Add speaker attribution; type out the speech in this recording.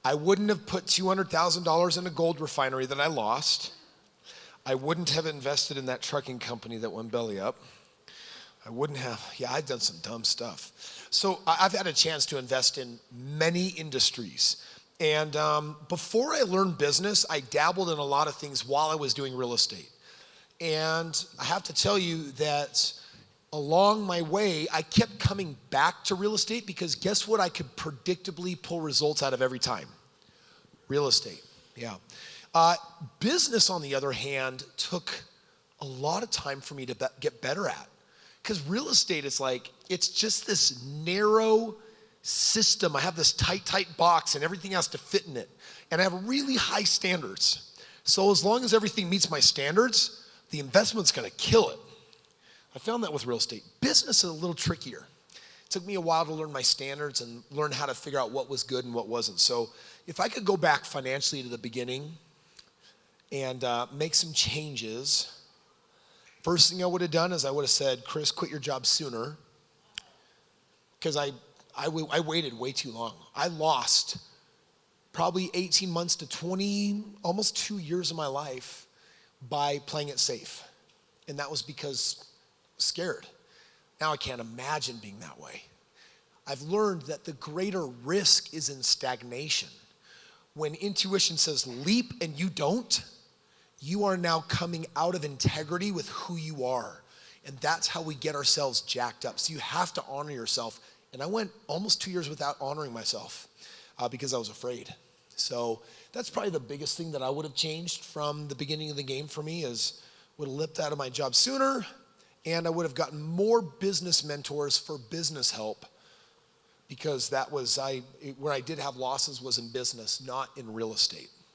Speaker 1: I wouldn't have put $200,000 in a gold refinery that I lost. I wouldn't have invested in that trucking company that went belly up. I wouldn't have, I've done some dumb stuff. So I've had a chance to invest in many industries. And before I learned business, I dabbled in a lot of things while I was doing real estate. And I have to tell you that along my way, I kept coming back to real estate because guess what I could predictably pull results out of every time? Real estate, yeah. Business, on the other hand, took a lot of time for me to get better at. Because real estate is like, it's just this narrow system. I have this tight box and everything has to fit in it. And I have really high standards. So as long as everything meets my standards, the investment's gonna kill it. I found that with real estate. Business is a little trickier. It took me a while to learn my standards and learn how to figure out what was good and what wasn't. So if I could go back financially to the beginning and make some changes, first thing I would have done is I would have said, Kris, quit your job sooner. Because I waited way too long. I lost probably 18 months to 20, almost 2 years of my life by playing it safe. And that was because I was scared. Now I can't imagine being that way. I've learned that the greater risk is in stagnation. When intuition says leap and you don't, you are now coming out of integrity with who you are. And that's how we get ourselves jacked up. So you have to honor yourself. And I went almost 2 years without honoring myself because I was afraid. So that's probably the biggest thing that I would have changed from the beginning of the game for me is would have lipped out of my job sooner, and I would have gotten more business mentors for business help because that was, where I did have losses was in business, not in real estate.